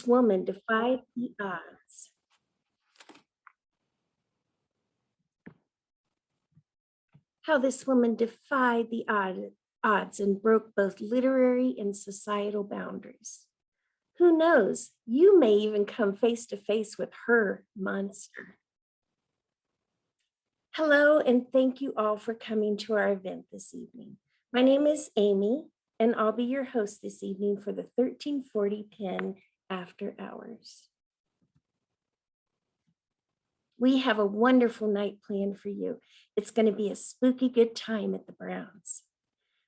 woman defied the odds. How this woman defied the odds and broke both literary and societal boundaries. Who knows, you may even come face to face with her monster. Hello, and thank you all for coming to our event this evening. My name is Amy, and I'll be your host this evening for the 1340 Pen After Hours. We have a wonderful night planned for you. It's going to be a spooky good time at the Browns.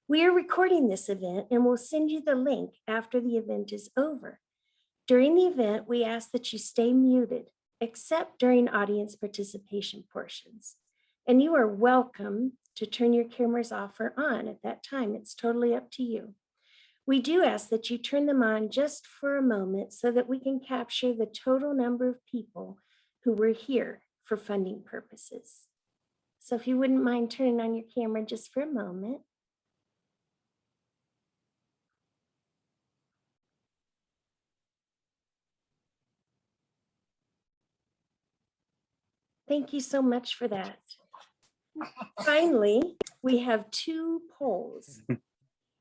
We are recording this event and we'll send you the link after the event is over. During the event, we ask that you stay muted, except during audience participation portions. And you are welcome to turn your cameras off or on at that time. It's totally up to you. We do ask that you turn them on just for a moment so that we can capture the total number of people who were here for funding purposes. So if you wouldn't mind turning on your camera just for a moment. Thank you so much for that. Finally, we have 2 polls.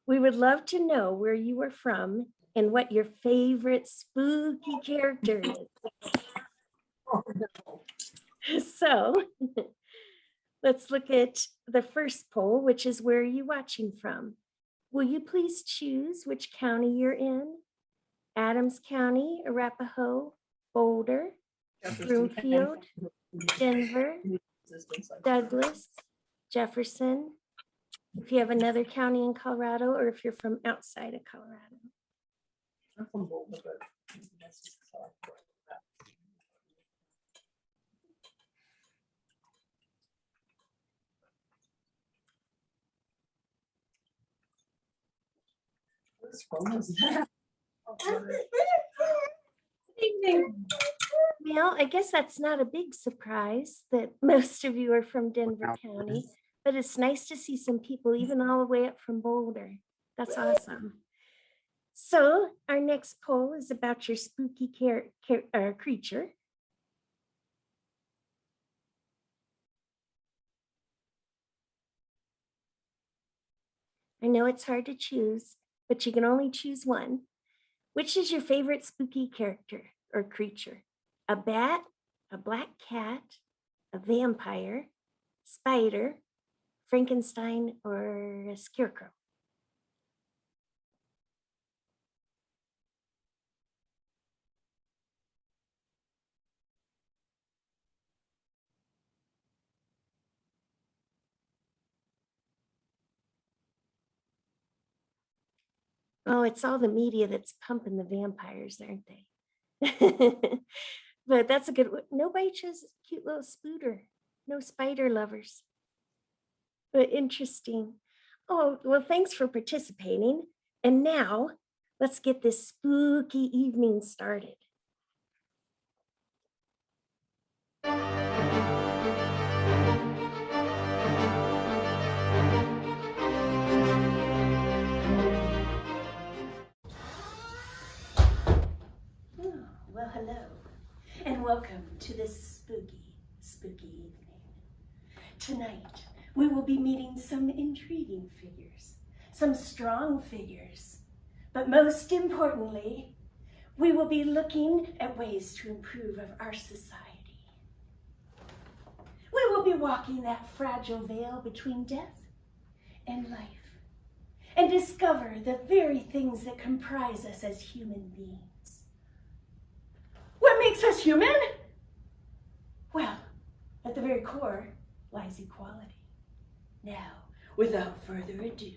We would love to know where you are from and what your favorite spooky character is. So let's look at the first poll, which is where are you watching from? Will you please choose which county you're in? Adams County, Arapahoe, Boulder, Broomfield, Denver, Douglas, Jefferson. If you have another county in Colorado, or if you're from outside of Colorado. I'm from Boulder, but that's Well, I guess that's not a big surprise that most of you are from Denver County, but it's nice to see some people even all the way up from Boulder. That's awesome. So our next poll is about your spooky creature. I know it's hard to choose, but you can only choose one. Which is your favorite spooky character or creature? A bat, a black cat, a vampire, spider, Frankenstein, or a scarecrow? Oh, it's all the media that's pumping the vampires, aren't they? But that's a good one. Nobody chose cute little spooter. No spider lovers. But interesting. Oh, well, thanks for participating. And now let's get this spooky evening started. Well, hello, and welcome to this spooky evening. Tonight, we will be meeting some intriguing figures, some strong figures, but most importantly, we will be looking at ways to improve our society. We will be walking that fragile veil between death and life, and discover the very things that comprise us as human beings. What makes us human? Well, at the very core lies equality. Now, without further ado,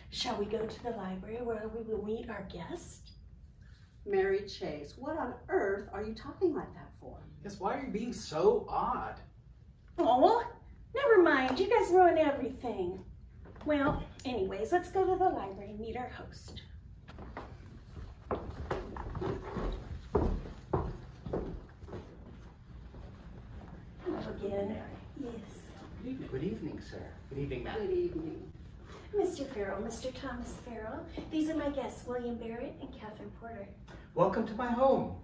shall we go to the library where we will meet our guest? Mary Chase, what on earth are you talking like that for? Yes, why are you being so odd? Oh, never mind. You guys ruin everything. Well, anyways, let's go to the library and meet our host. Again, yes. Good evening, sir. Good evening, ma'am. Good evening. Mr. Farrell, Mr. Thomas Farrell. These are my guests, William Barrett and Catherine Porter. Welcome to my home.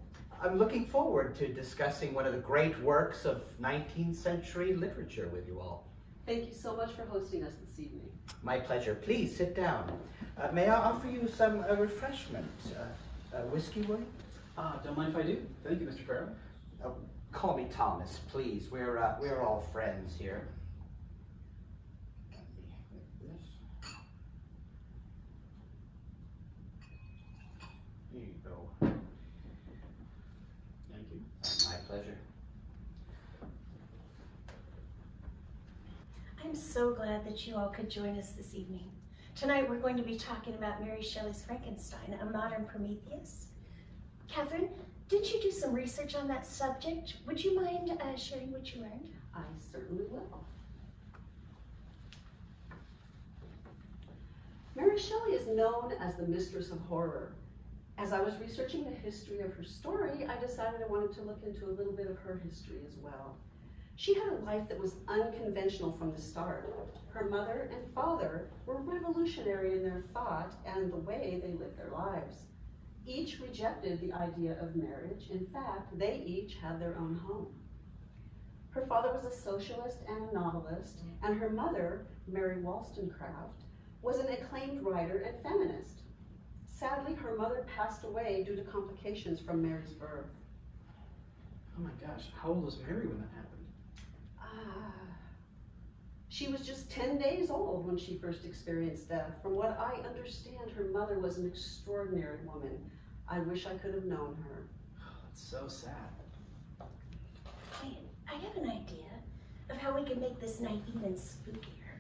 I'm looking forward to discussing one of the great works of 19th century literature with you all. Thank you so much for hosting us this evening. My pleasure. Please sit down. May I offer you some refreshment? Whiskey, will you? Don't mind if I do. Thank you, Mr. Farrell. Call me Thomas, please. We're all friends here. Here you go. Thank you. My pleasure. I'm so glad that you all could join us this evening. Tonight we're going to be talking about Mary Shelley's Frankenstein, a modern Prometheus. Catherine, didn't you do some research on that subject? Would you mind sharing what you learned? I certainly will. Mary Shelley is known as the mistress of horror. As I was researching the history of her story, I decided I wanted to look into a little bit of her history as well. She had a life that was unconventional from the start. Her mother and father were revolutionary in their thought and the way they lived their lives. Each rejected the idea of marriage. In fact, they each had their own home. Her father was a socialist and a novelist, and her mother, Mary Wollstonecraft, was an acclaimed writer and feminist. Sadly, her mother passed away due to complications from Mary's birth. Oh my gosh, how old was Mary when that happened? She was just 10 days old when she first experienced death. From what I understand, her mother was an extraordinary woman. I wish I could have known her. Oh, that's so sad. Wait, I have an idea of how we can make this night even spookier.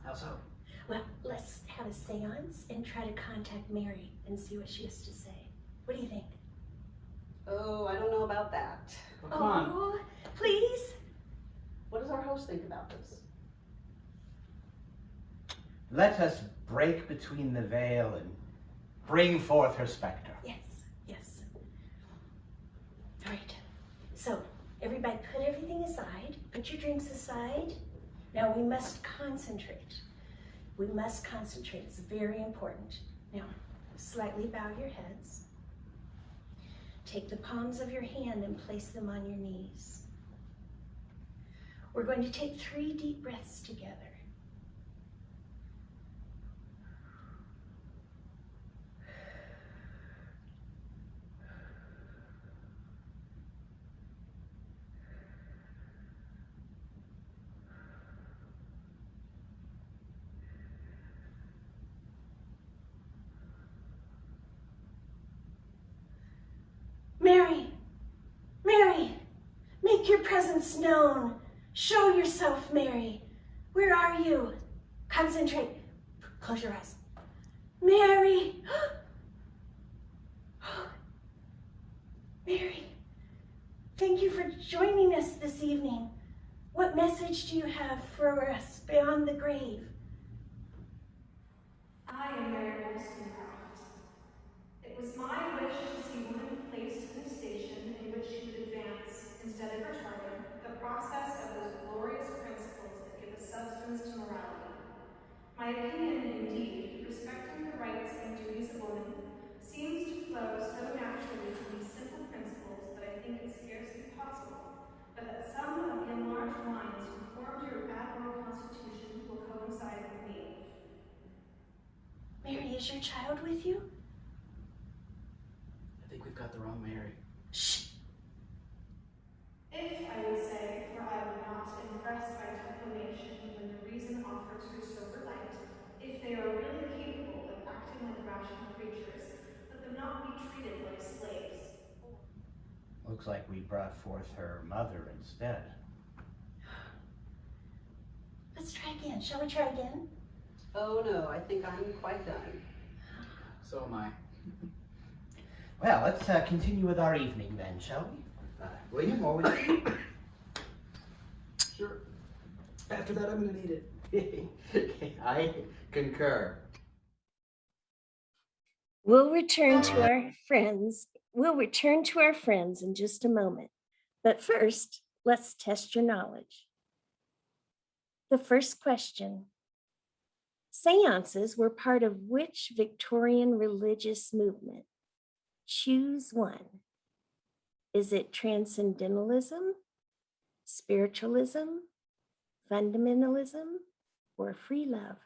How so? Well, let's have a seance and try to contact Mary and see what she has to say. What do you think? Oh, I don't know about that. Well, come on. Oh, please? What does our host think about this? Let us break between the veil and bring forth her spectre. Yes, yes. All right, so everybody put everything aside, put your drinks aside. Now we must concentrate. We must concentrate, it's very important. Now, slightly bow your heads. Take the palms of your hand and place them on your knees. We're going to take 3 deep breaths together. Mary, Mary, make your presence known. Show yourself, Mary. Where are you? Concentrate. Close your eyes. Mary. Mary, thank you for joining us this evening. What message do you have for us beyond the grave? I am Mary Wollstonecraft. It was my wish to see woman placed in a station in which she would advance, instead of retarding, the process of those glorious principles that give a substance to morality. My opinion, indeed, respecting the rights and duties of woman, seems to flow so naturally from these simple principles that I think it scarcely possible, but that some of the enlarged minds who formed your admirable constitution will coincide with me. Mary, is your child with you? I think we've got the wrong Mary. Shh. If, I would say, for I would not impress by declamation when the reason offers her sober light, if they are really capable of acting like rational creatures, let them not be treated like slaves. Looks like we brought forth her mother instead. Let's try again. Shall we try again? Oh no, I think I'm quite done. So am I. Well, let's continue with our evening then, shall we? William, or would you? Sure. After that, I'm gonna need it. I concur. We'll return to our friends in just a moment. But first, let's test your knowledge. The first question. Seances were part of which Victorian religious movement? Choose one. Is it transcendentalism, spiritualism, fundamentalism, or free love?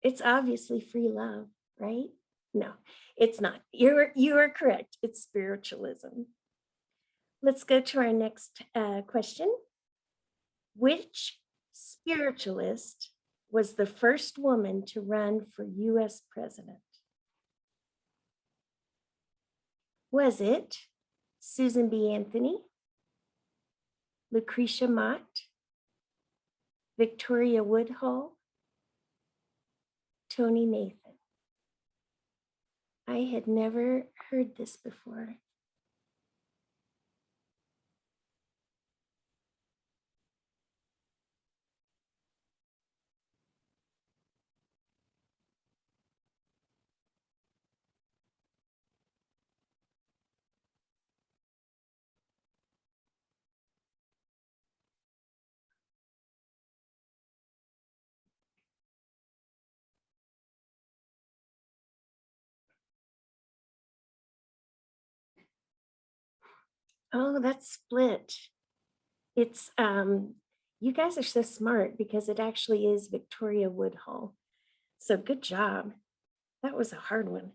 It's obviously free love, right? No, it's not. You are correct. It's spiritualism. Let's go to our next question. Which spiritualist was the first woman to run for US president? Was it Susan B. Anthony, Lucretia Mott, Victoria Woodhull, Tony Nathan? I had never heard this before. Oh, that's split. It's you guys are so smart because it actually is Victoria Woodhull. So good job. That was a hard one.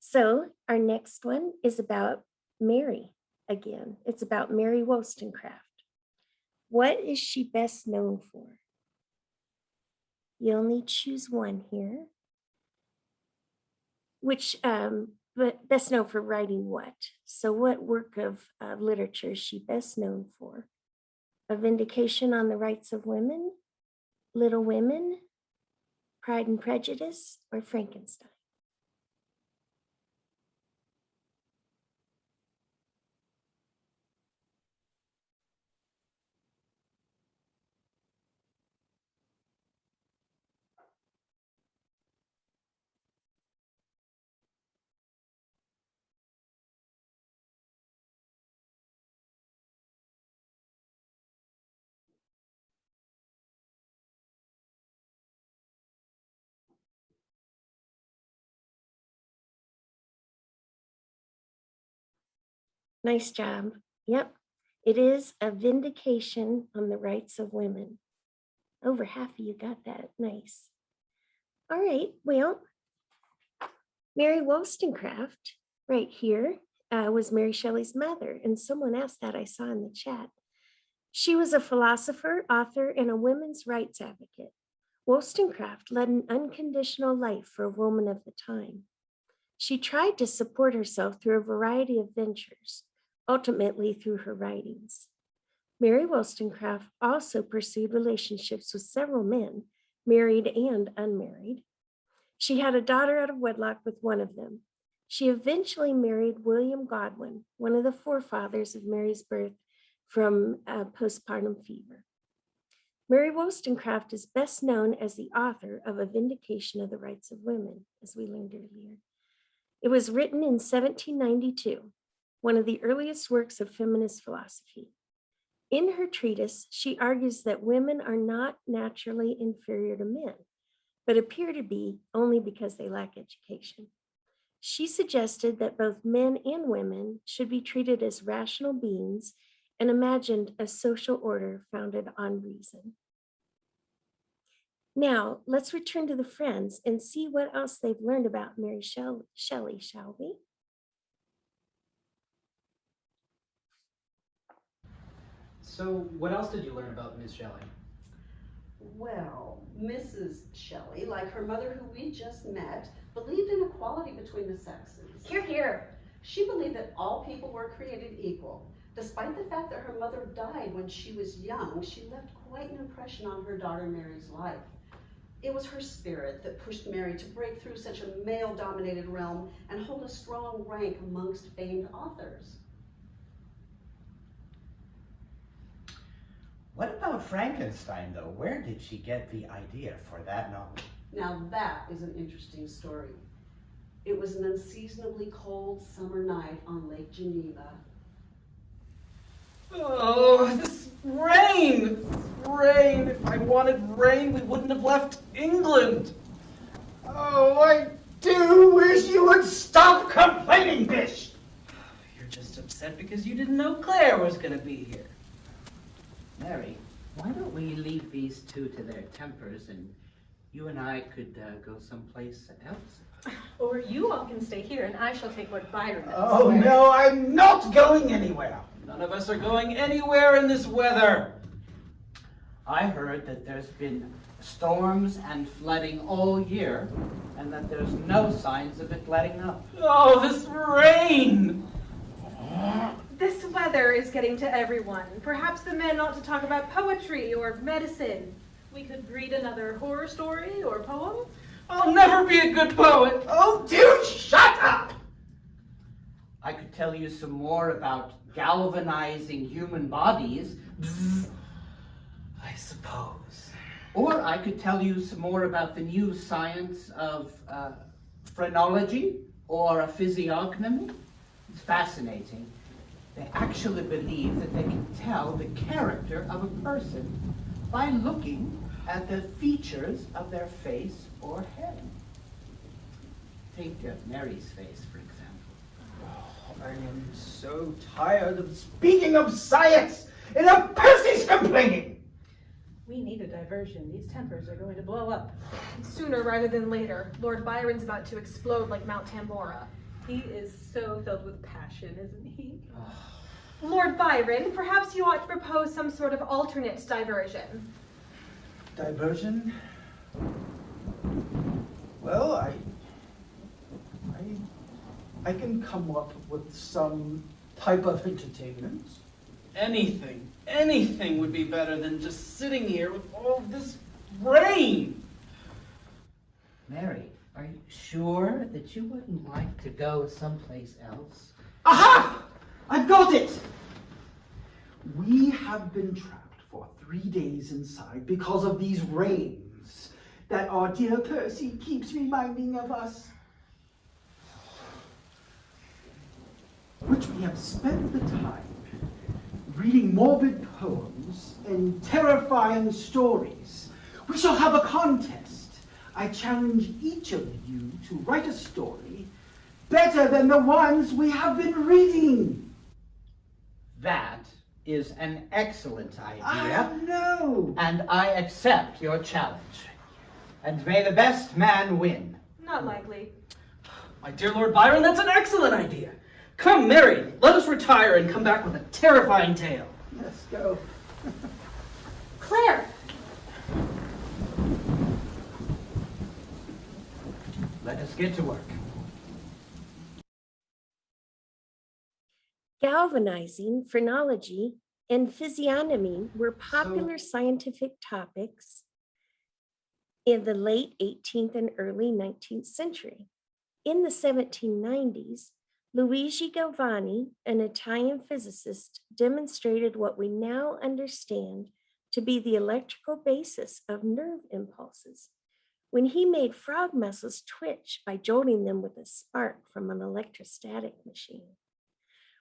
So our next one is about Mary again. It's about Mary Wollstonecraft. What is she best known for? You only choose one here. Which, but best known for writing what? So what work of literature is she best known for? A Vindication on the Rights of Women, Little Women, Pride and Prejudice, or Frankenstein? Nice job. Yep, it is A Vindication on the Rights of Women. Over half of you got that. Nice. All right, well, Mary Wollstonecraft, right here, was Mary Shelley's mother, and someone asked that I saw in the chat. She was a philosopher, author, and a women's rights advocate. Wollstonecraft led an unconditional life for a woman of the time. She tried to support herself through a variety of ventures, ultimately through her writings. Mary Wollstonecraft also pursued relationships with several men, married and unmarried. She had a daughter out of wedlock with one of them. She eventually married William Godwin, one of the forefathers of Mary's birth from postpartum fever. Mary Wollstonecraft is best known as the author of A Vindication of the Rights of Women, as we learned earlier. It was written in 1792, one of the earliest works of feminist philosophy. In her treatise, she argues that women are not naturally inferior to men, but appear to be only because they lack education. She suggested that both men and women should be treated as rational beings and imagined a social order founded on reason. Now, let's return to the friends and see what else they've learned about Mary Shelley, shall we? So, what else did you learn about Miss Shelley? Well, Mrs. Shelley, like her mother who we just met, believed in equality between the sexes. Hear, hear. She believed that all people were created equal. Despite the fact that her mother died when she was young, she left quite an impression on her daughter Mary's life. It was her spirit that pushed Mary to break through such a male-dominated realm and hold a strong rank amongst famed authors. What about Frankenstein, though? Where did she get the idea for that novel? Now that is an interesting story. It was an unseasonably cold summer night on Lake Geneva. Oh, this rain! Rain! If I wanted rain, we wouldn't have left England. Oh, I do wish you would stop complaining, Bish. You're just upset because you didn't know Claire was going to be here. Mary, why don't we leave these two to their tempers and you and I could go someplace else? Or you all can stay here and I shall take Lord Byron. Oh, no, I'm not going anywhere. None of us are going anywhere in this weather. I heard that there's been storms and flooding all year, and that there's no signs of it letting up. Oh, this rain! This weather is getting to everyone. Perhaps the men ought to talk about poetry or medicine. We could read another horror story or poem. I'll never be a good poet. Oh, dude, shut up! I could tell you some more about galvanizing human bodies. I suppose. Or I could tell you some more about the new science of phrenology or a physiognomy. It's fascinating. They actually believe that they can tell the character of a person by looking at the features of their face or head. Think of Mary's face, for example. Oh, I am so tired of Speaking of science, enough Percy's complaining! We need a diversion. These tempers are going to blow up. Sooner rather than later. Lord Byron's about to explode like Mount Tambora. He is so filled with passion, isn't he? Lord Byron, perhaps you ought to propose some sort of alternate diversion. diversion. Well, I can come up with some type of entertainment. Anything would be better than just sitting here with all this rain. Mary, are you sure that you wouldn't like to go someplace else? Aha! I've got it! We have been trapped for 3 days inside because of these rains that our dear Percy keeps reminding of us. Which we have spent the time reading morbid poems and terrifying stories. We shall have a contest. I challenge each of you to write a story better than the ones we have been reading. That is an excellent idea. I know. And I accept your challenge. And may the best man win. Not likely. My dear Lord Byron, that's an excellent idea. Come, Mary, let us retire and come back with a terrifying tale. Let's go. Claire! Let us get to work. Galvanizing, phrenology, and physiognomy were popular scientific topics in the late 18th and early 19th century. In the 1790s, Luigi Galvani, an Italian physicist, demonstrated what we now understand to be the electrical basis of nerve impulses when he made frog muscles twitch by jolting them with a spark from an electrostatic machine.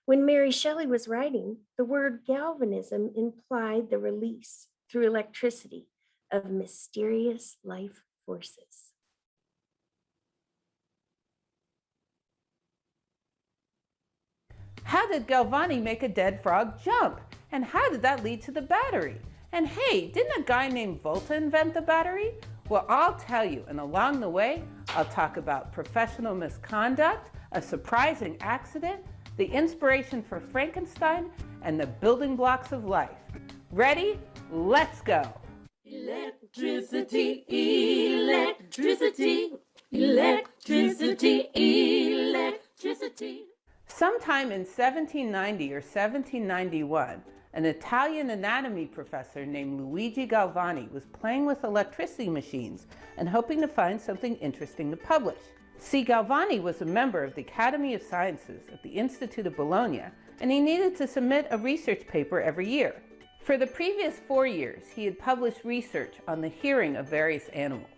When Mary Shelley was writing, the word galvanism implied the release through electricity of mysterious life forces. How did Galvani make a dead frog jump? And how did that lead to the battery? And hey, didn't a guy named Volta invent the battery? Well, I'll tell you, and along the way, I'll talk about professional misconduct, a surprising accident, the inspiration for Frankenstein, and the building blocks of life. Ready? Let's go. Electricity, electricity, electricity, electricity. Sometime in 1790 or 1791, an Italian anatomy professor named Luigi Galvani was playing with electricity machines and hoping to find something interesting to publish. See, Galvani was a member of the Academy of Sciences at the Institute of Bologna, and he needed to submit a research paper every year. For the previous 4 years, he had published research on the hearing of various animals.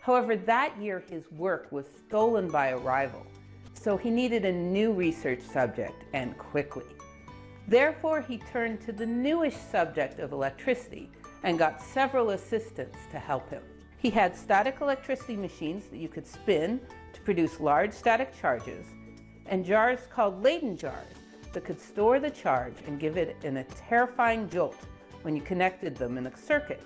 However, that year his work was stolen by a rival, so he needed a new research subject, and quickly. Therefore, he turned to the newish subject of electricity and got several assistants to help him. He had static electricity machines that you could spin to produce large static charges, and jars called Leyden jars that could store the charge and give it a terrifying jolt when you connected them in a circuit.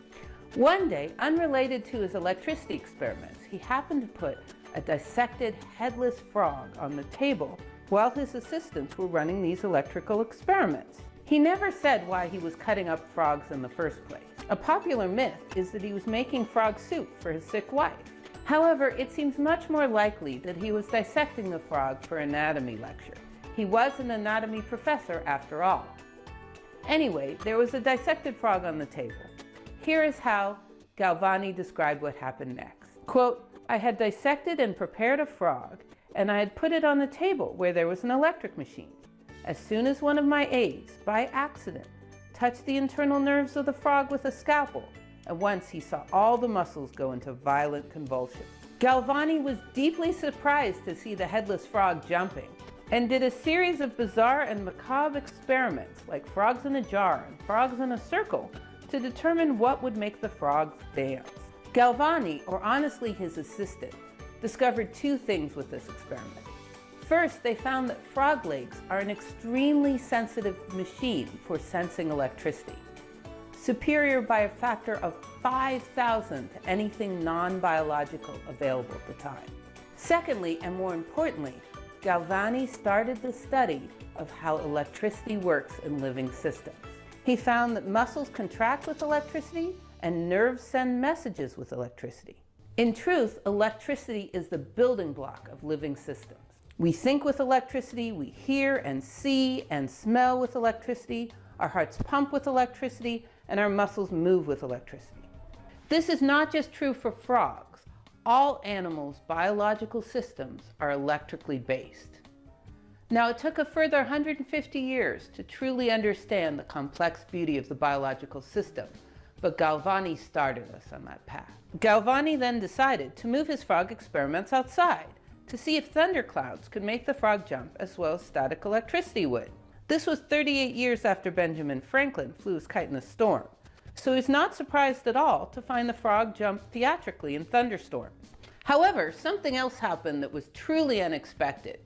One day, unrelated to his electricity experiments, he happened to put a dissected headless frog on the table while his assistants were running these electrical experiments. He never said why he was cutting up frogs in the first place. A popular myth is that he was making frog soup for his sick wife. However, it seems much more likely that he was dissecting the frog for an anatomy lecture. He was an anatomy professor after all. Anyway, there was a dissected frog on the table. Here is how Galvani described what happened next. Quote, "I had dissected and prepared a frog, and I had put it on the table where there was an electric machine. As soon as one of my aides, by accident, touched the internal nerves of the frog with a scalpel, at once he saw all the muscles go into violent convulsion." Galvani was deeply surprised to see the headless frog jumping, and did a series of bizarre and macabre experiments, like frogs in a jar and frogs in a circle, to determine what would make the frogs dance. Galvani, or honestly his assistant, discovered two things with this experiment. First, they found that frog legs are an extremely sensitive machine for sensing electricity, superior by a factor of 5,000 to anything non-biological available at the time. Secondly, and more importantly, Galvani started the study of how electricity works in living systems. He found that muscles contract with electricity and nerves send messages with electricity. In truth, electricity is the building block of living systems. We think with electricity, we hear and see and smell with electricity, our hearts pump with electricity, and our muscles move with electricity. This is not just true for frogs. All animals' biological systems are electrically based. Now, it took a further 150 years to truly understand the complex beauty of the biological system, but Galvani started us on that path. Galvani then decided to move his frog experiments outside to see if thunderclouds could make the frog jump as well as static electricity would. This was 38 years after Benjamin Franklin flew his kite in a storm, so he's not surprised at all to find the frog jump theatrically in thunderstorms. However, something else happened that was truly unexpected.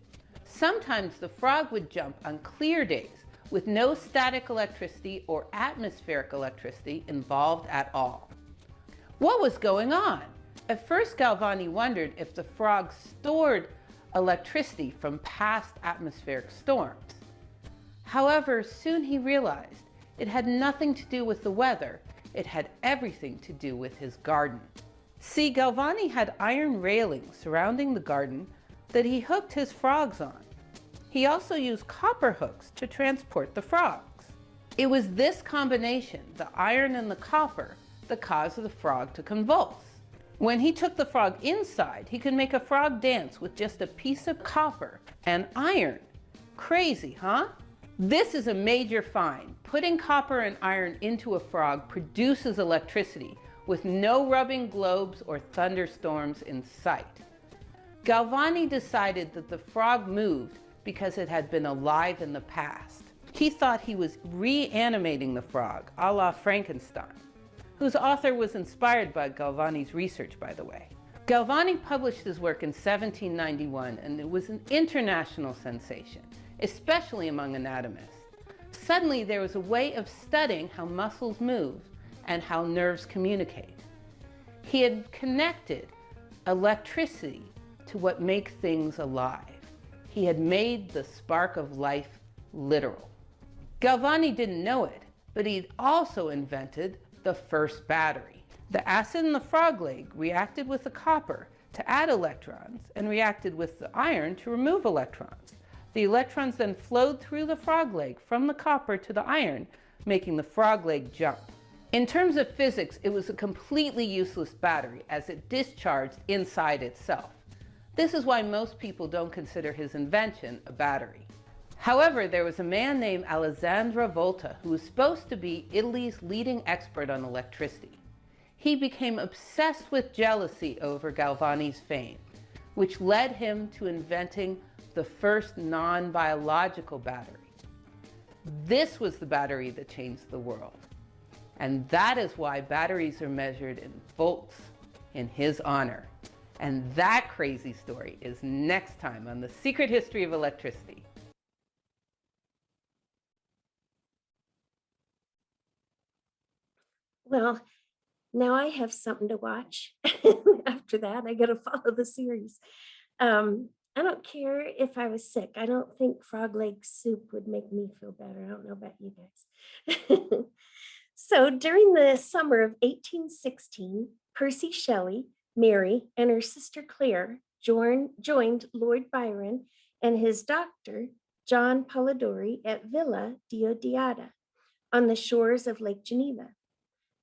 Sometimes the frog would jump on clear days with no static electricity or atmospheric electricity involved at all. What was going on? At first, Galvani wondered if the frog stored electricity from past atmospheric storms. However, soon he realized it had nothing to do with the weather. It had everything to do with his garden. See, Galvani had iron railings surrounding the garden that he hooked his frogs on. He also used copper hooks to transport the frogs. It was this combination, the iron and the copper, that caused the frog to convulse. When he took the frog inside, he could make a frog dance with just a piece of copper and iron. Crazy, huh? This is a major find. Putting copper and iron into a frog produces electricity with no rubbing globes or thunderstorms in sight. Galvani decided that the frog moved because it had been alive in the past. He thought he was reanimating the frog, a la Frankenstein, whose author was inspired by Galvani's research, by the way. Galvani published his work in 1791, and it was an international sensation, especially among anatomists. Suddenly, there was a way of studying how muscles move and how nerves communicate. He had connected electricity to what makes things alive. He had made the spark of life literal. Galvani didn't know it, but he'd also invented the first battery. The acid in the frog leg reacted with the copper to add electrons and reacted with the iron to remove electrons. The electrons then flowed through the frog leg from the copper to the iron, making the frog leg jump. In terms of physics, it was a completely useless battery as it discharged inside itself. This is why most people don't consider his invention a battery. However, there was a man named Alessandro Volta who was supposed to be Italy's leading expert on electricity. he became obsessed with jealousy over Galvani's fame, which led him to inventing the first non-biological battery. This was the battery that changed the world. And that is why batteries are measured in volts in his honor. And that crazy story is next time on The Secret History of Electricity. Well, now I have something to watch. After that, I got to follow the series. I don't care if I was sick. I don't think frog leg soup would make me feel better. I don't know about you guys. So during the summer of 1816, Percy Shelley, Mary, and her sister Claire joined Lord Byron and his doctor, John Polidori, at Villa Diodata on the shores of Lake Geneva.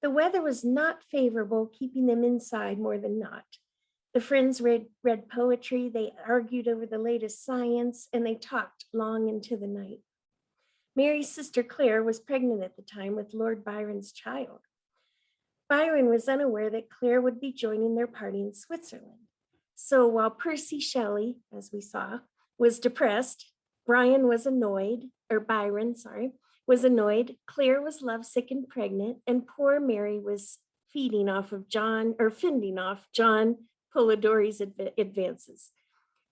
The weather was not favorable, keeping them inside more than not. The friends read poetry, they argued over the latest science, and they talked long into the night. Mary's sister Claire was pregnant at the time with Lord Byron's child. Byron was unaware that Claire would be joining their party in Switzerland. So while Percy Shelley, as we saw, was depressed, Byron, was annoyed, Claire was lovesick and pregnant, and poor Mary was fending off John Polidori's advances.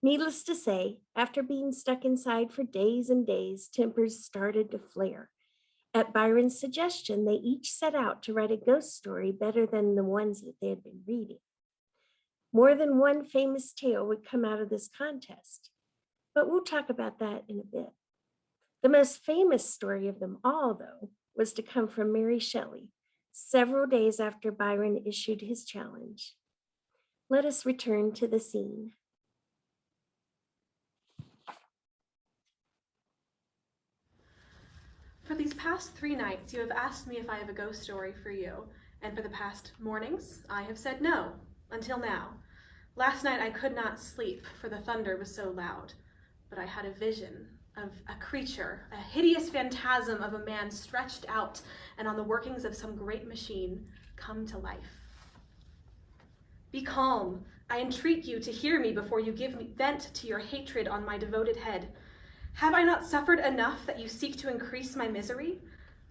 Needless to say, after being stuck inside for days and days, tempers started to flare. At Byron's suggestion, they each set out to write a ghost story better than the ones that they had been reading. More than one famous tale would come out of this contest, but we'll talk about that in a bit. The most famous story of them all, though, was to come from Mary Shelley, several days after Byron issued his challenge. Let us return to the scene. For these past 3 nights, you have asked me if I have a ghost story for you, and for the past mornings, I have said no, until now. Last night I could not sleep, for the thunder was so loud, but I had a vision of a creature, a hideous phantasm of a man stretched out and on the workings of some great machine come to life. Be calm. I entreat you to hear me before you give me vent to your hatred on my devoted head. Have I not suffered enough that you seek to increase my misery?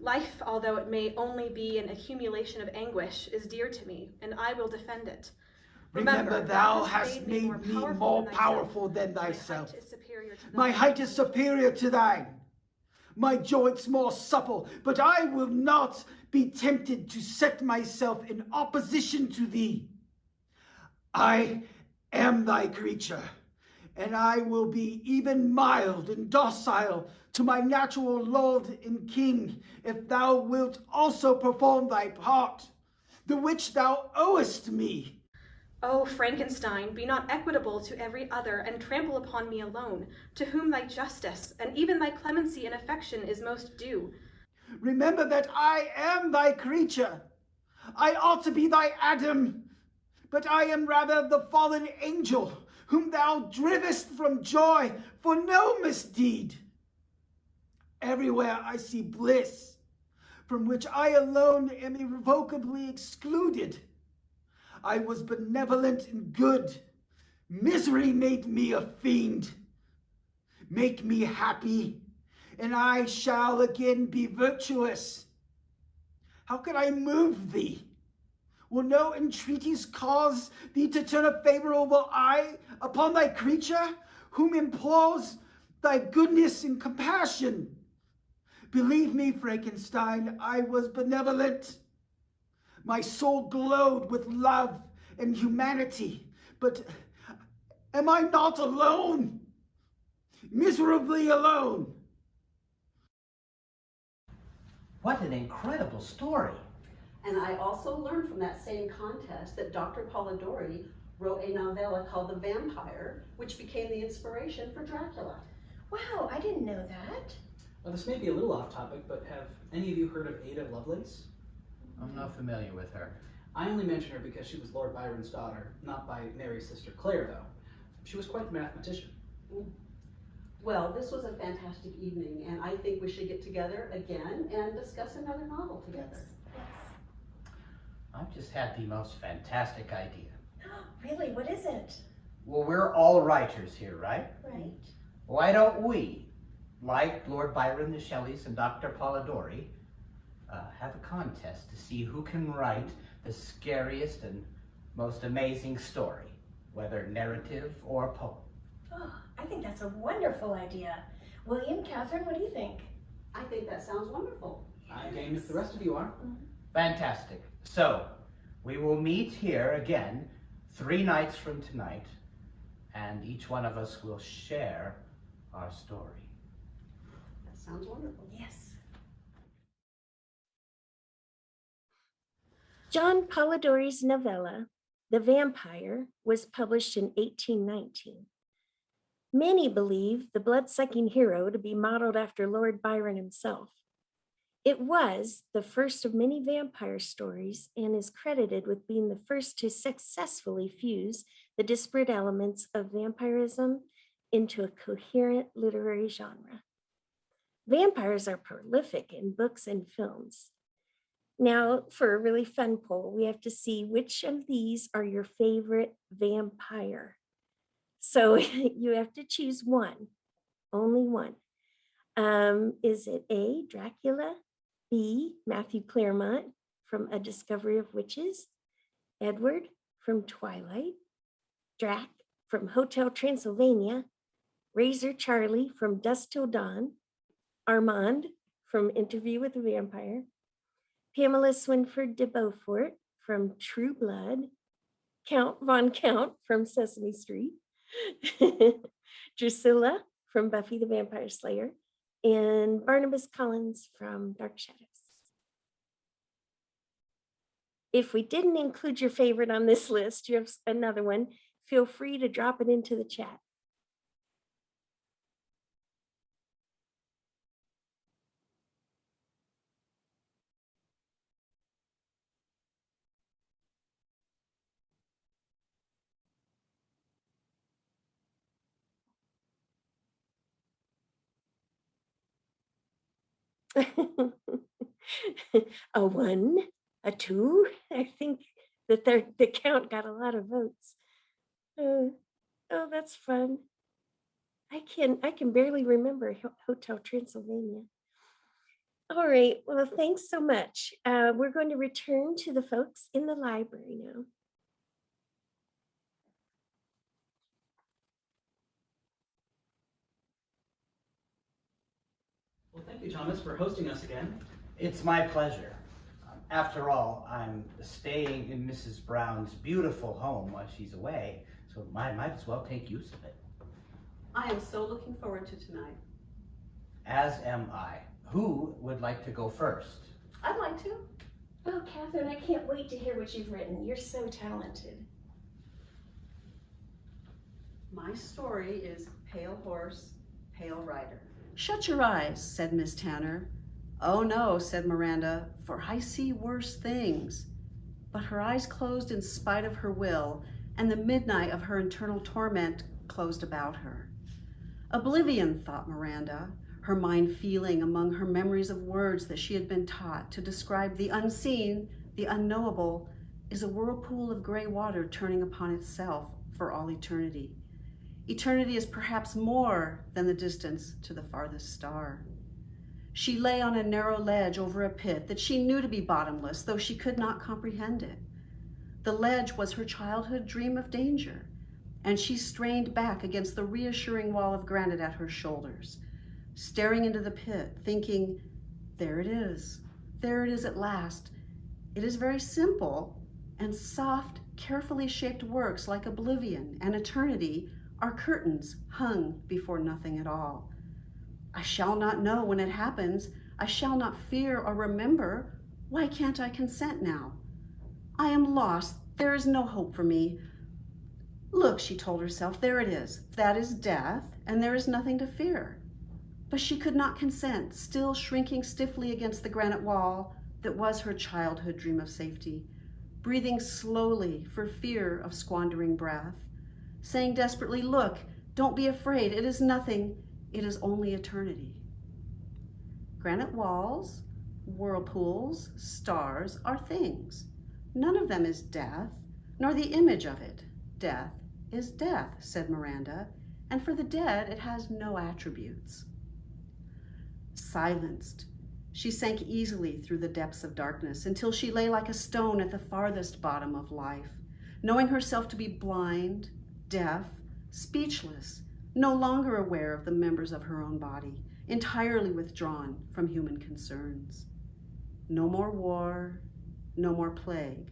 Life, although it may only be an accumulation of anguish, is dear to me, and I will defend it. Remember, thou hast made me more powerful than thyself. My height is superior to thine. My joints more supple, but I will not be tempted to set myself in opposition to thee. I am thy creature, and I will be even mild and docile to my natural lord and king, if thou wilt also perform thy part, the which thou owest me. O Frankenstein, be not equitable to every other, and trample upon me alone, to whom thy justice, and even thy clemency and affection is most due. Remember that I am thy creature. I ought to be thy Adam, but I am rather the fallen angel, whom thou drivest from joy for no misdeed. Everywhere I see bliss, from which I alone am irrevocably excluded. I was benevolent and good. Misery made me a fiend. Make me happy, and I shall again be virtuous. How could I move thee? Will no entreaties cause thee to turn a favorable eye upon thy creature, whom implores thy goodness and compassion? Believe me, Frankenstein, I was benevolent. My soul glowed with love and humanity, but am I not alone? Miserably alone. What an incredible story. And I also learned from that same contest that Dr. Polidori wrote a novella called The Vampire, which became the inspiration for Dracula. Wow, I didn't know that. Well, this may be a little off topic, but have any of you heard of Ada Lovelace? I'm not familiar with her. I only mention her because she was Lord Byron's daughter, not by Mary's sister Claire, though. She was quite the mathematician. Well, this was a fantastic evening, and I think we should get together again and discuss another novel together. Yes. I've just had the most fantastic idea. Really, what is it? Well, we're all writers here, right? Right. Why don't we, like Lord Byron, the Shelleys, and Dr. Polidori, have a contest to see who can write the scariest and most amazing story, whether narrative or poem. Oh, I think that's a wonderful idea. William, Catherine, what do you think? I think that sounds wonderful. I'm game if the rest of you are. Fantastic. So, we will meet here again 3 nights from tonight, and each one of us will share our story. That sounds wonderful. Yes. John Polidori's novella, The Vampire, was published in 1819. Many believe the blood-sucking hero to be modeled after Lord Byron himself. It was the first of many vampire stories and is credited with being the first to successfully fuse the disparate elements of vampirism into a coherent literary genre. Vampires are prolific in books and films. Now, for a really fun poll, we have to see which of these are your favorite vampire. So you have to choose one, only one. Is it A, Dracula, B, Matthew Claremont from A Discovery of Witches, Edward from Twilight, Drac from Hotel Transylvania, Razor Charlie from Dusk Till Dawn, Armand from Interview with a Vampire, Pamela Swinford de Beaufort from True Blood, Count Von Count from Sesame Street, Drusilla from Buffy the Vampire Slayer, and Barnabas Collins from Dark Shadows. If we didn't include your favorite on this list, you have another one, feel free to drop it into the chat. A 1, a 2. I think that the count got a lot of votes. Oh, that's fun. I can barely remember Hotel Transylvania. All right, well, thanks so much. We're going to return to the folks in the library now. Well, thank you, Thomas, for hosting us again. It's my pleasure. After all, I'm staying in Mrs. Brown's beautiful home while she's away, so I might as well take use of it. I am so looking forward to tonight. As am I. Who would like to go first? I'd like to. Oh, Catherine, I can't wait to hear what you've written. You're so talented. My story is Pale Horse, Pale Rider. Shut your eyes, said Miss Tanner. Oh no, said Miranda, for I see worse things. But her eyes closed in spite of her will, and the midnight of her internal torment closed about her. Oblivion, thought Miranda, her mind feeling among her memories of words that she had been taught to describe the unseen, the unknowable, is a whirlpool of gray water turning upon itself for all eternity. Eternity is perhaps more than the distance to the farthest star. She lay on a narrow ledge over a pit that she knew to be bottomless, though she could not comprehend it. The ledge was her childhood dream of danger, and she strained back against the reassuring wall of granite at her shoulders, staring into the pit, thinking, there it is at last. It is very simple, and soft, carefully shaped works like oblivion and eternity are curtains hung before nothing at all. I shall not know when it happens. I shall not fear or remember. Why can't I consent now? I am lost. There is no hope for me. Look, she told herself, there it is. That is death, and there is nothing to fear. But she could not consent, still shrinking stiffly against the granite wall that was her childhood dream of safety, breathing slowly for fear of squandering breath, saying desperately, look, don't be afraid. It is nothing. It is only eternity. Granite walls, whirlpools, stars are things. None of them is death, nor the image of it. Death is death, said Miranda, and for the dead it has no attributes. Silenced, she sank easily through the depths of darkness until she lay like a stone at the farthest bottom of life, knowing herself to be blind, deaf, speechless, no longer aware of the members of her own body, entirely withdrawn from human concerns. No more war, no more plague,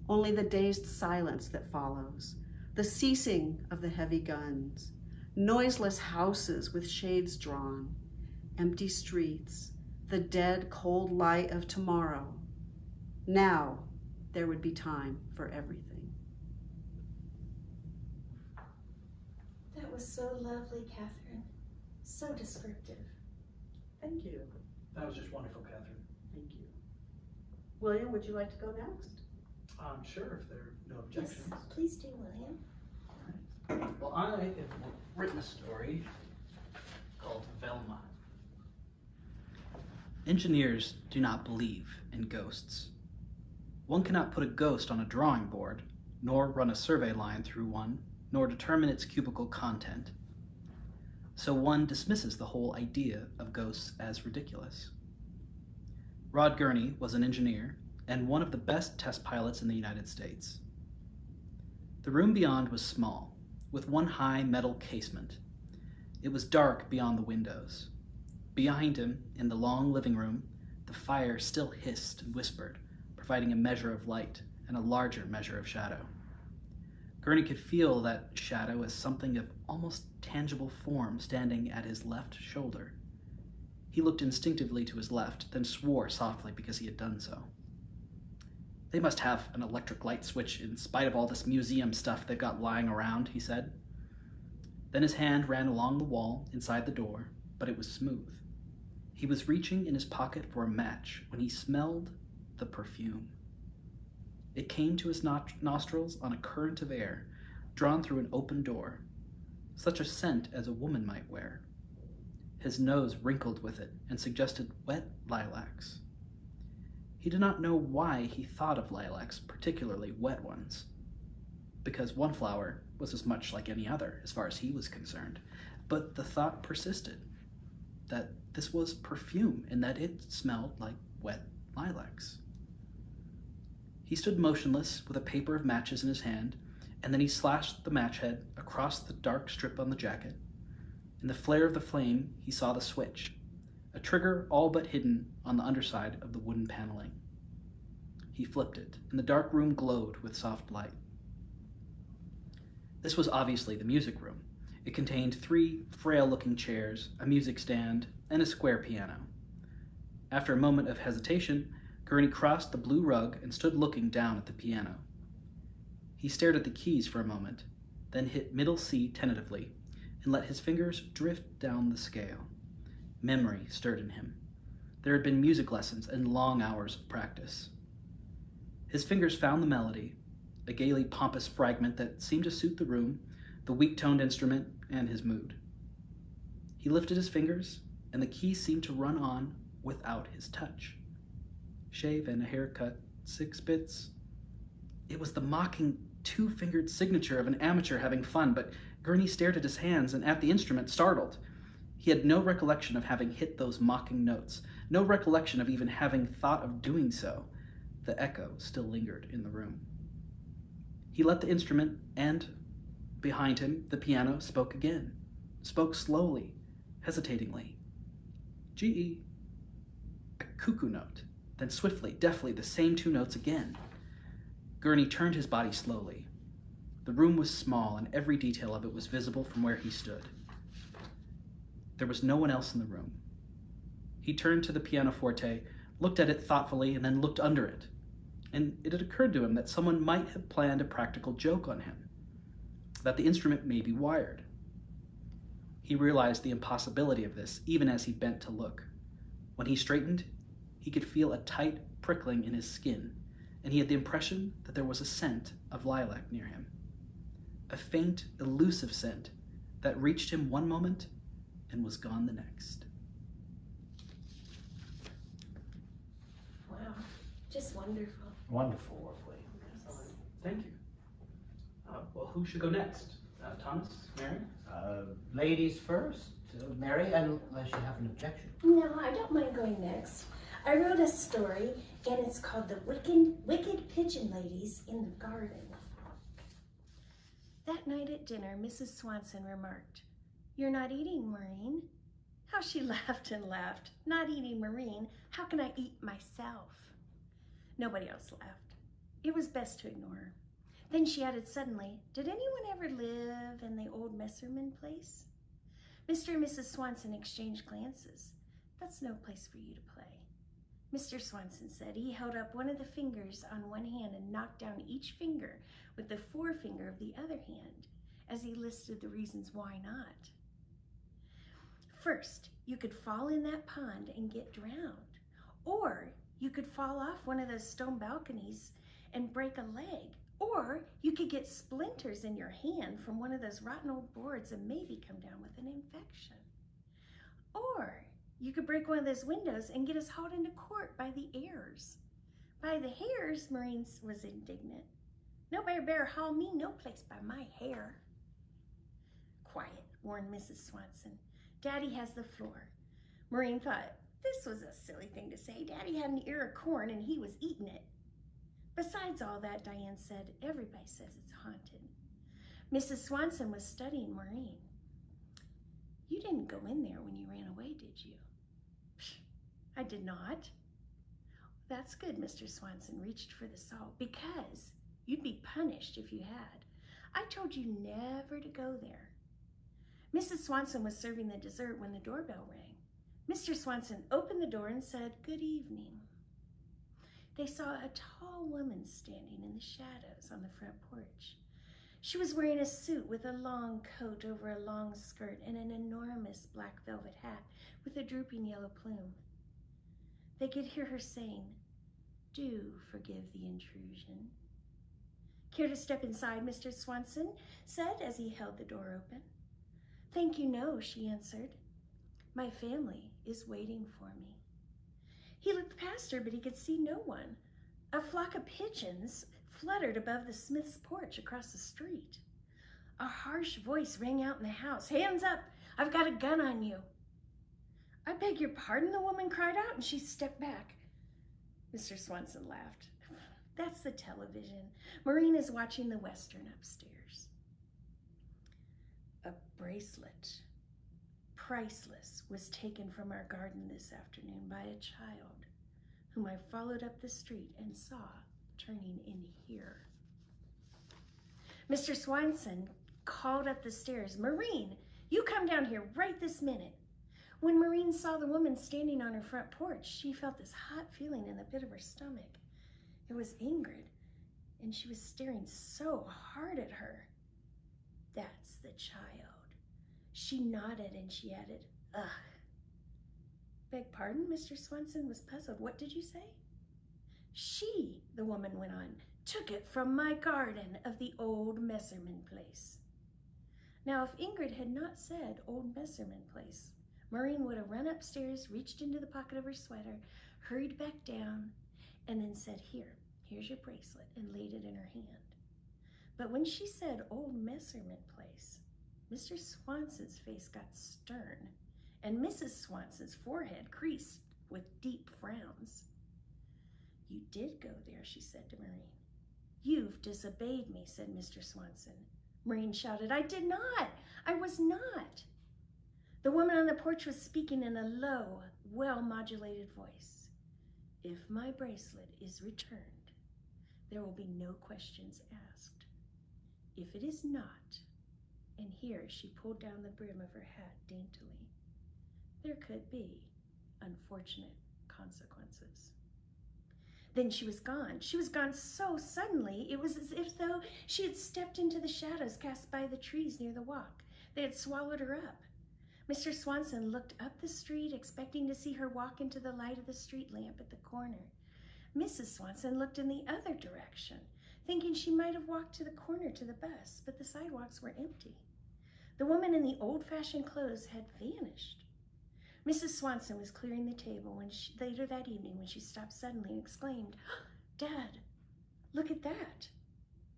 only the dazed silence that follows, the ceasing of the heavy guns, noiseless houses with shades drawn, empty streets, the dead cold light of tomorrow. Now there would be time for everything. That was so lovely, Catherine. So descriptive. Thank you. That was just wonderful, Catherine. Thank you. William, would you like to go next? Sure, if there are no Yes, objections. please do, William. Well, I have written a story called Velma. Engineers do not believe in ghosts. One cannot put a ghost on a drawing board, nor run a survey line through one, nor determine its cubicle content. So one dismisses the whole idea of ghosts as ridiculous. Rod Gurney was an engineer and one of the best test pilots in the United States. The room beyond was small, with one high metal casement. It was dark beyond the windows. Behind him, in the long living room, the fire still hissed and whispered, providing a measure of light and a larger measure of shadow. Gurney could feel that shadow as something of almost tangible form standing at his left shoulder. He looked instinctively to his left, then swore softly because he had done so. They must have an electric light switch in spite of all this museum stuff they've got lying around, he said. Then his hand ran along the wall inside the door, but it was smooth. He was reaching in his pocket for a match when he smelled the perfume. It came to his nostrils on a current of air, drawn through an open door, such a scent as a woman might wear. His nose wrinkled with it and suggested wet lilacs. He did not know why he thought of lilacs, particularly wet ones, because one flower was as much like any other as far as he was concerned, but the thought persisted that this was perfume and that it smelled like wet lilacs. He stood motionless with a paper of matches in his hand, and then he slashed the match head across the dark strip on the jacket. In the flare of the flame, he saw the switch, a trigger all but hidden on the underside of the wooden paneling. He flipped it, and the dark room glowed with soft light. This was obviously the music room. It contained 3 frail-looking chairs, a music stand, and a square piano. After a moment of hesitation, Gurney crossed the blue rug and stood looking down at the piano. He stared at the keys for a moment, then hit middle C tentatively, and let his fingers drift down the scale. Memory stirred in him. There had been music lessons and long hours of practice. His fingers found the melody, a gaily pompous fragment that seemed to suit the room, the weak-toned instrument, and his mood. He lifted his fingers, and the key seemed to run on without his touch. Shave and a haircut, 6 bits. It was the mocking 2-fingered signature of an amateur having fun, but Gurney stared at his hands and at the instrument, startled. He had no recollection of having hit those mocking notes, no recollection of even having thought of doing so. The echo still lingered in the room. He let the instrument, and behind him, the piano spoke again, spoke slowly, hesitatingly. G-E, a cuckoo note, then swiftly, deftly, the same 2 notes again. Gurney turned his body slowly. The room was small, and every detail of it was visible from where he stood. There was no one else in the room. He turned to the pianoforte, looked at it thoughtfully, and then looked under it. And it had occurred to him that someone might have planned a practical joke on him, that the instrument may be wired. He realized the impossibility of this, even as he bent to look. When he straightened, he could feel a tight prickling in his skin, and he had the impression that there was a scent of lilac near him. A faint, elusive scent that reached him one moment and was gone the next. Wow, just wonderful. Wonderful foreplay. Thank you. Well, who should go next? Thomas? Mary? Ladies first. Mary, unless you have an objection. No, I don't mind going next. I wrote a story, and it's called The Wicked Pigeon Ladies in the Garden. That night at dinner, Mrs. Swanson remarked, "You're not eating, Maureen." How she laughed and laughed. Not eating Maureen, how can I eat myself? Nobody else laughed. It was best to ignore her. Then she added suddenly, "Did anyone ever live in the old Messerman place?" Mr. and Mrs. Swanson exchanged glances. "That's no place for you to play." Mr. Swanson said. He held up one of the fingers on one hand and knocked down each finger with the forefinger of the other hand as he listed the reasons why not. First, you could fall in that pond and get drowned, or you could fall off one of those stone balconies and break a leg, or you could get splinters in your hand from one of those rotten old boards and maybe come down with an infection. Or you could break one of those windows and get us hauled into court by the heirs. By the hairs, Maureen was indignant. Nobody better haul me no place by my hair. Quiet, warned Mrs. Swanson. Daddy has the floor. Maureen thought, this was a silly thing to say. Daddy had an ear of corn and he was eating it. Besides all that, Diane said, everybody says it's haunted. Mrs. Swanson was studying Maureen. You didn't go in there when you ran away, did you? Psh, I did not. That's good, Mr. Swanson reached for the salt, because you'd be punished if you had. I told you never to go there. Mrs. Swanson was serving the dessert when the doorbell rang. Mr. Swanson opened the door and said, "Good evening." They saw a tall woman standing in the shadows on the front porch. She was wearing a suit with a long coat over a long skirt and an enormous black velvet hat with a drooping yellow plume. They could hear her saying, "Do forgive the intrusion." "Care to step inside?" Mr. Swanson said as he held the door open. "Thank you, no," she answered. "My family is waiting for me." He looked past her, but he could see no one. A flock of pigeons fluttered above the Smith's porch across the street. A harsh voice rang out in the house. "Hands up! I've got a gun on you." "I beg your pardon," the woman cried out, and she stepped back. Mr. Swanson laughed. "That's the television. Maureen is watching the Western upstairs." A bracelet, priceless, was taken from our garden this afternoon by a child whom I followed up the street and saw turning in here. Mr. Swanson called up the stairs, "Maureen, you come down here right this minute." When Maureen saw the woman standing on her front porch, she felt this hot feeling in the pit of her stomach. It was Ingrid, and she was staring so hard at her. "That's the child." She nodded and she added, "Ugh." "Beg pardon?" Mr. Swanson was puzzled. "What did you say?" "She," the woman went on, "took it from my garden of the old Messerman place." Now, if Ingrid had not said old Messerman place, Maureen would have run upstairs, reached into the pocket of her sweater, hurried back down, and then said, here's your bracelet, and laid it in her hand. But when she said old Messerman place, Mr. Swanson's face got stern, and Mrs. Swanson's forehead creased with deep frowns. "You did go there," she said to Maureen. "You've disobeyed me," said Mr. Swanson. Maureen shouted, "I did not! I was not!" The woman on the porch was speaking in a low, well-modulated voice. "If my bracelet is returned, there will be no questions asked. If it is not," and here she pulled down the brim of her hat daintily, "there could be unfortunate consequences." Then she was gone. She was gone so suddenly, it was as if though she had stepped into the shadows cast by the trees near the walk. They had swallowed her up. Mr. Swanson looked up the street, expecting to see her walk into the light of the street lamp at the corner. Mrs. Swanson looked in the other direction, thinking she might have walked to the corner to the bus, but the sidewalks were empty. The woman in the old-fashioned clothes had vanished. Mrs. Swanson was clearing the table later that evening when she stopped suddenly and exclaimed, "Dad, look at that."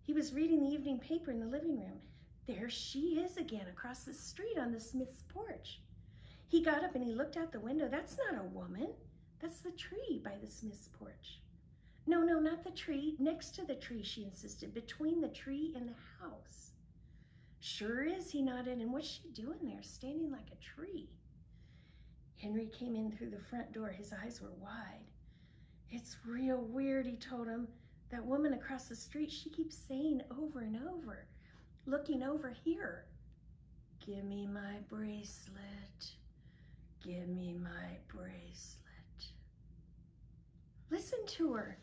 He was reading the evening paper in the living room. There she is again across the street on the Smith's porch. He got up and he looked out the window. That's not a woman. That's the tree by the Smith's porch. No, not the tree. Next to the tree, she insisted. Between the tree and the house. Sure is, he nodded. And what's she doing there, standing like a tree? Henry came in through the front door. His eyes were wide. It's real weird, he told him. That woman across the street, she keeps saying over and over, looking over here, give me my bracelet. Give me my bracelet. Listen to her.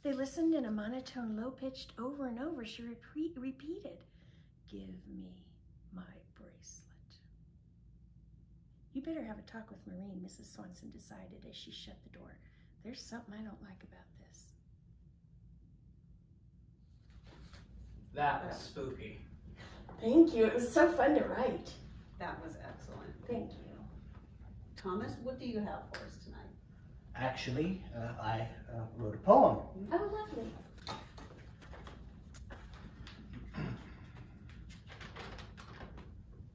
They listened in a monotone, low-pitched, over and over. She repeated, give me my bracelet. You better have a talk with Maureen, Mrs. Swanson decided as she shut the door. There's something I don't like about this. That was spooky. Thank you. It was so fun to write. That was excellent. Thank you. Thomas, what do you have for us tonight? Actually, I wrote a poem. Oh, lovely.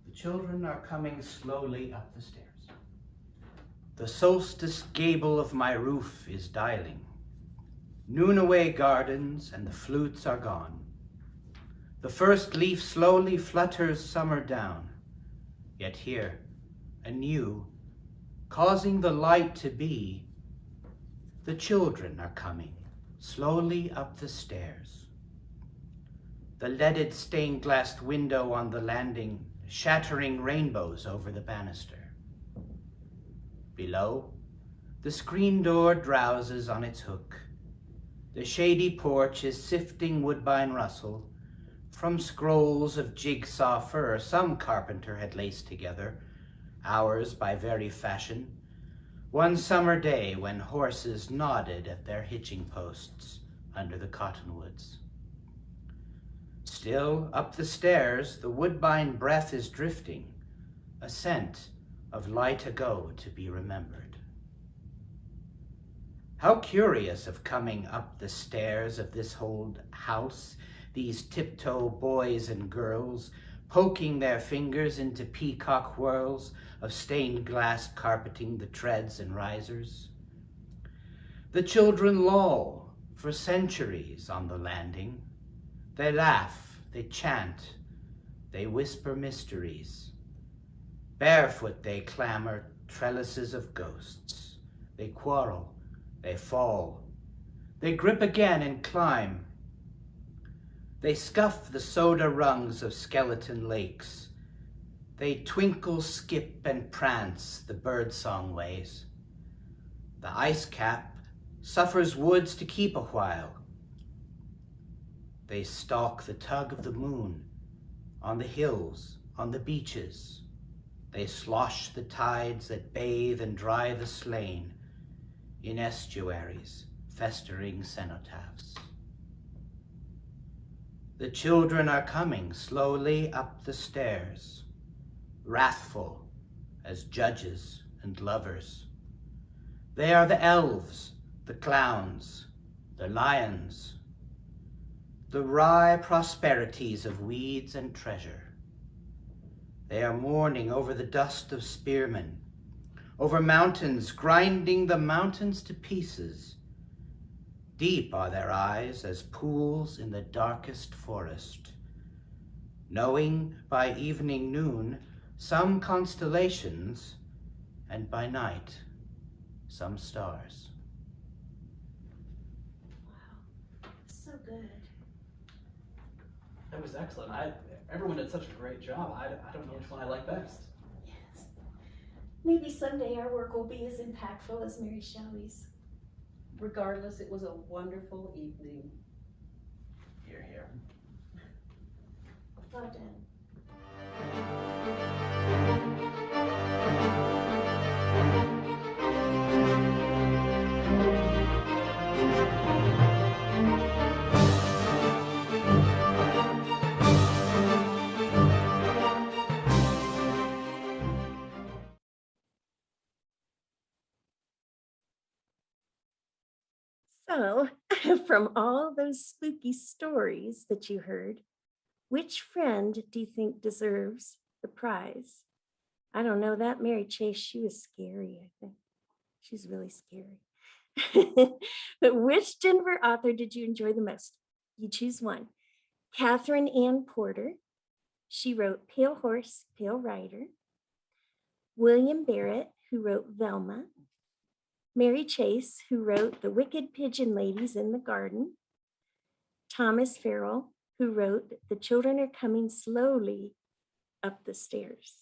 The children are coming slowly up the stairs. The solstice gable of my roof is dialing. Noon-away gardens and the flutes are gone. The first leaf slowly flutters summer down. Yet here, anew, causing the light to be, the children are coming slowly up the stairs. The leaded stained-glassed window on the landing, shattering rainbows over the banister. Below, the screen door drowses on its hook. The shady porch is sifting woodbine rustle from scrolls of jigsaw fur some carpenter had laced together, hours by very fashion, one summer day when horses nodded at their hitching posts under the cottonwoods. Still, up the stairs, the woodbine breath is drifting, a scent of light ago to be remembered. How curious of coming up the stairs of this old house, these tiptoe boys and girls, poking their fingers into peacock whirls of stained glass carpeting the treads and risers. The children loll for centuries on the landing. They laugh, they chant, they whisper mysteries. Barefoot they clamber trellises of ghosts. They quarrel, they fall. They grip again and climb. They scuff the soda rungs of skeleton lakes. They twinkle, skip, and prance the birdsong ways. The ice cap suffers woods to keep a while. They stalk the tug of the moon on the hills, on the beaches. They slosh the tides that bathe and dry the slain in estuaries, festering cenotaphs. The children are coming slowly up the stairs, wrathful as judges and lovers. They are the elves, the clowns, the lions, the wry prosperities of weeds and treasure. They are mourning over the dust of spearmen, over mountains, grinding the mountains to pieces. Deep are their eyes as pools in the darkest forest, knowing by evening noon some constellations, and by night some stars. Wow, so good. That was excellent. Everyone did such a great job. I don't know which one I like best. Yes. Maybe someday our work will be as impactful as Mary Shelley's. Regardless, it was a wonderful evening. Hear, hear. Well done. So, from all those spooky stories that you heard, which friend do you think deserves the prize? I don't know that Mary Chase, she was scary, I think. She's really scary. But which Denver author did you enjoy the most? You choose one. Catherine Ann Porter. She wrote Pale Horse, Pale Rider. William Barrett, who wrote Velma. Mary Chase, who wrote The Wicked Pigeon Ladies in the Garden. Thomas Farrell, who wrote The Children Are Coming Slowly Up the Stairs.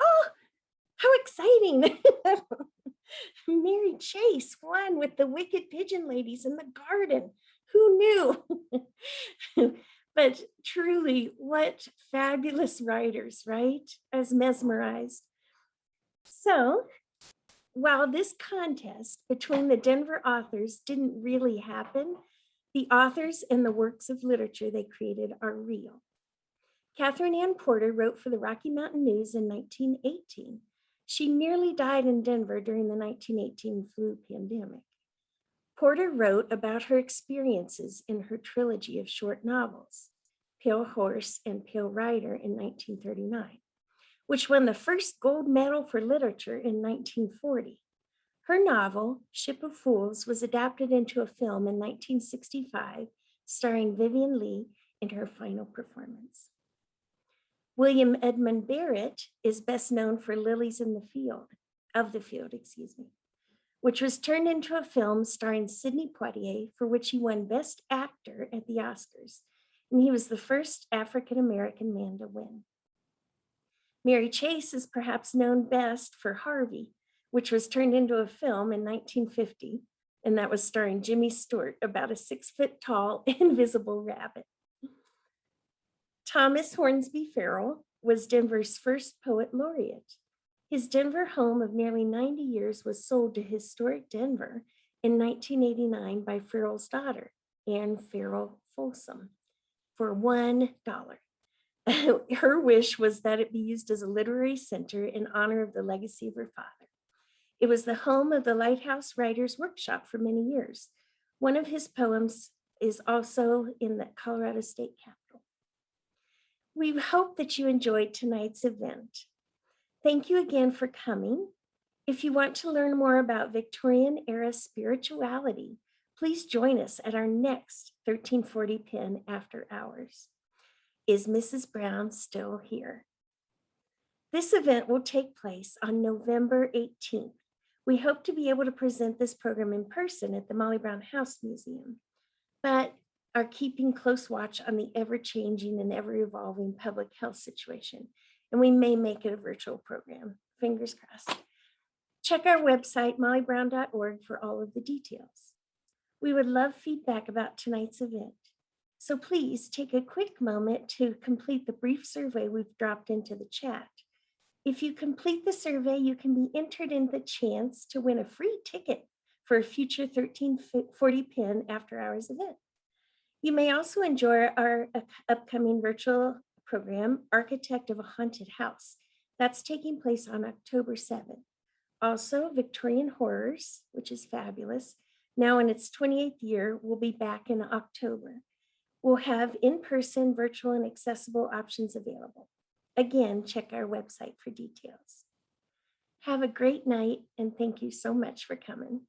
Oh, how exciting. Mary Chase won with The Wicked Pigeon Ladies in the Garden. Who knew? But truly, what fabulous writers, right? I was mesmerized. So, while this contest between the Denver authors didn't really happen, the authors and the works of literature they created are real. Catherine Ann Porter wrote for the Rocky Mountain News in 1918. She nearly died in Denver during the 1918 flu pandemic. Porter wrote about her experiences in her trilogy of short novels, Pale Horse and Pale Rider in 1939, which won the first gold medal for literature in 1940. Her novel, Ship of Fools, was adapted into a film in 1965, starring Vivian Leigh in her final performance. William Edmund Barrett is best known for Lilies in the Field, which was turned into a film starring Sidney Poitier, for which he won Best Actor at the Oscars, and he was the first African-American man to win. Mary Chase is perhaps known best for Harvey, which was turned into a film in 1950, and that was starring Jimmy Stewart about a 6-foot-tall invisible rabbit. Thomas Hornsby Farrell was Denver's first poet laureate. His Denver home of nearly 90 years was sold to Historic Denver in 1989 by Farrell's daughter, Anne Farrell Folsom, for $1. Her wish was that it be used as a literary center in honor of the legacy of her father. It was the home of the Lighthouse Writers Workshop for many years. One of his poems is also in the Colorado State Capitol. We hope that you enjoyed tonight's event. Thank you again for coming. If you want to learn more about Victorian era spirituality, please join us at our next 1340 Pen After Hours. Is Mrs. Brown still here? This event will take place on November 18th. We hope to be able to present this program in person at the Molly Brown House Museum, but are keeping close watch on the ever-changing and ever-evolving public health situation, and we may make it a virtual program. Fingers crossed. Check our website, mollybrown.org, for all of the details. We would love feedback about tonight's event, so please take a quick moment to complete the brief survey we've dropped into the chat. If you complete the survey, you can be entered in the chance to win a free ticket for a future 1340 Pen After Hours event. You may also enjoy our upcoming virtual program, Architect of a Haunted House. That's taking place on October 7th. Also, Victorian Horrors, which is fabulous, now in its 28th year, will be back in October. We'll have in-person, virtual, and accessible options available. Again, check our website for details. Have a great night, and thank you so much for coming.